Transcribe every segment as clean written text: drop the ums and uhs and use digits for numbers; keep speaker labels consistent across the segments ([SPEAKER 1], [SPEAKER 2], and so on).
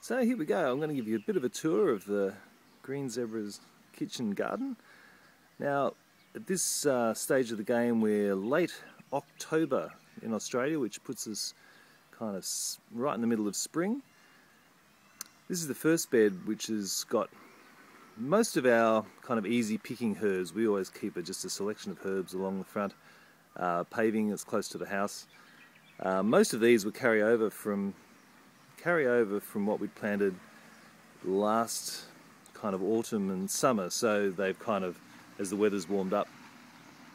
[SPEAKER 1] So here we go. I'm going to give you a bit of a tour of the Green Zebra's kitchen garden. Now, at this stage of the game, we're late October in Australia, which puts us kind of right in the middle of spring. This is the first bed, which has got most of our kind of easy picking herbs. We always keep just a selection of herbs along the front, paving that's close to the house. Most of these will carry over from what we planted last kind of autumn and summer, so they've kind of, as the weather's warmed up,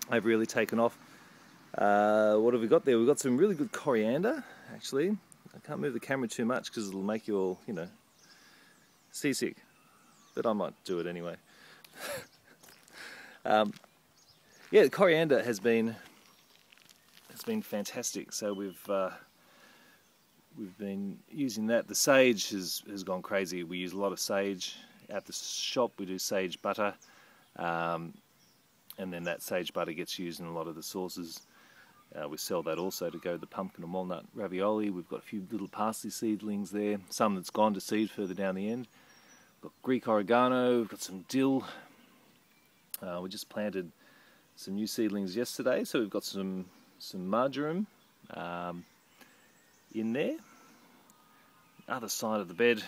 [SPEAKER 1] they've really taken off. What have we got there? We've got some really good coriander, actually. I can't move the camera too much because it'll make you all, seasick, but I might do it anyway. Yeah, the coriander has been fantastic. So we've been using that. The sage has gone crazy. We use a lot of sage at the shop. We do sage butter, and then that sage butter gets used in a lot of the sauces. We sell that also to go to the pumpkin and walnut ravioli. We've got a few little parsley seedlings there, some that's gone to seed further down the end. We've got Greek oregano, we've got some dill. We just planted some new seedlings yesterday, so we've got some marjoram in there. Other side of the bed,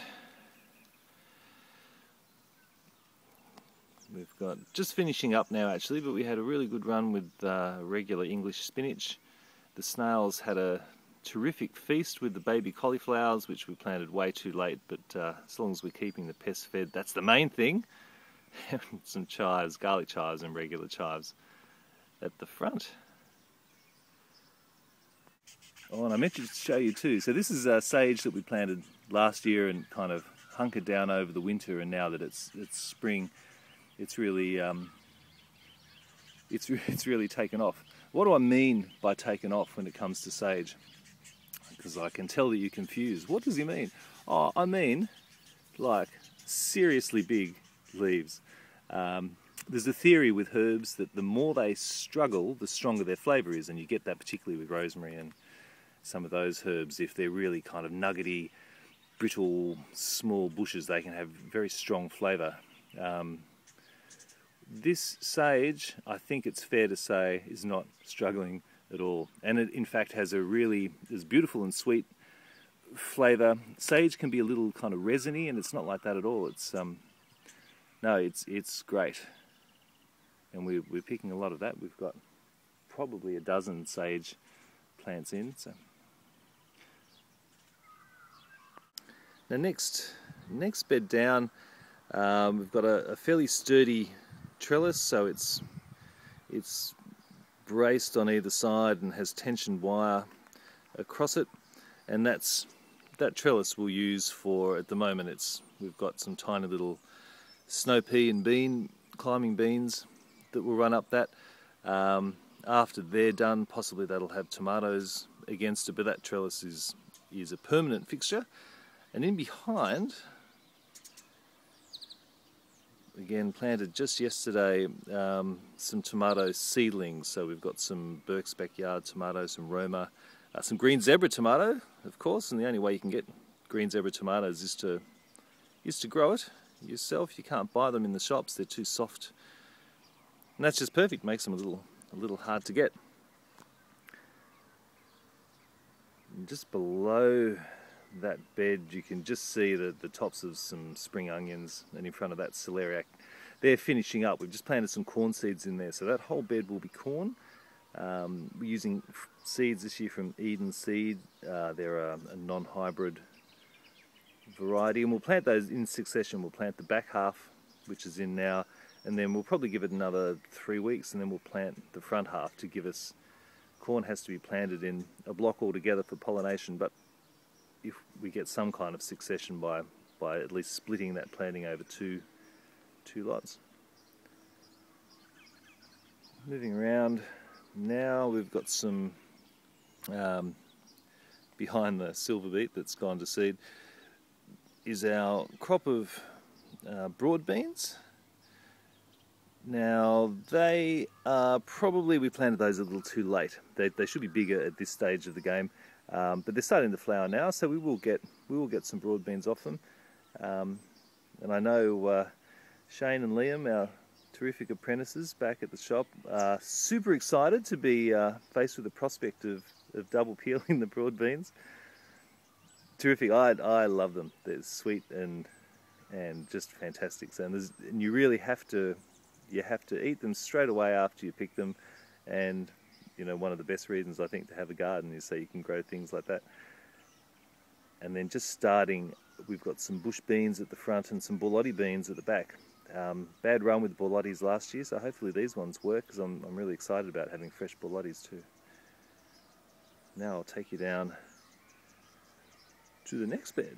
[SPEAKER 1] we've got, just finishing up now actually, but we had a really good run with regular English spinach. The snails had a terrific feast with the baby cauliflowers, which we planted way too late, but as long as we're keeping the pests fed, that's the main thing. Some chives, garlic chives and regular chives at the front. Oh, and I meant to show you too. So this is sage that we planted last year and kind of hunkered down over the winter, and now that it's spring, it's really taken off. What do I mean by taken off when it comes to sage? Because I can tell that you're confused. What does he mean? Oh, I mean like seriously big leaves. There's a theory with herbs that the more they struggle, the stronger their flavour is, and you get that particularly with rosemary and some of those herbs. If they're really kind of nuggety, brittle, small bushes, they can have very strong flavour. This sage, I think it's fair to say, is not struggling at all, and it in fact has a really beautiful and sweet flavour. Sage can be a little kind of resiny, and it's not like that at all. It's no, it's great, and we're picking a lot of that. We've got probably a dozen sage plants in. So now next bed down, we've got a fairly sturdy trellis, so it's braced on either side and has tensioned wire across it, and that trellis we'll use for, at the moment, we've got some tiny little snow pea and climbing beans that will run up that. After they're done, possibly that'll have tomatoes against it, but that trellis is a permanent fixture. And in behind, again planted just yesterday, some tomato seedlings. So we've got some Burke's Backyard tomato, some Roma, some Green Zebra tomato, of course, and the only way you can get Green Zebra tomatoes is to grow it yourself. You can't buy them in the shops, they're too soft. And that's just perfect, makes them a little hard to get. And just below that bed you can just see the tops of some spring onions, and in front of that celeriac. They're finishing up. We've just planted some corn seeds in there, so that whole bed will be corn. We're using seeds this year from Eden Seed. They're a non-hybrid variety, and we'll plant those in succession. We'll plant the back half, which is in now, and then we'll probably give it another 3 weeks, and then we'll plant the front half to give us, corn has to be planted in a block altogether for pollination, but if we get some kind of succession by at least splitting that planting over two lots. Moving around now, we've got some behind the silver beet that's gone to seed is our crop of broad beans. Now they are probably, we planted those a little too late. They should be bigger at this stage of the game. But they're starting to flower now, so we will get some broad beans off them. And I know Shane and Liam, our terrific apprentices back at the shop, are super excited to be faced with the prospect of double peeling the broad beans. Terrific. I love them. They're sweet and just fantastic. So, and you really have to eat them straight away after you pick them. And you know, one of the best reasons I think to have a garden is so you can grow things like that. And then just starting, we've got some bush beans at the front and some borlotti beans at the back. Bad run with borlottis last year, so hopefully these ones work, because I'm really excited about having fresh borlottis too. Now I'll take you down to the next bed.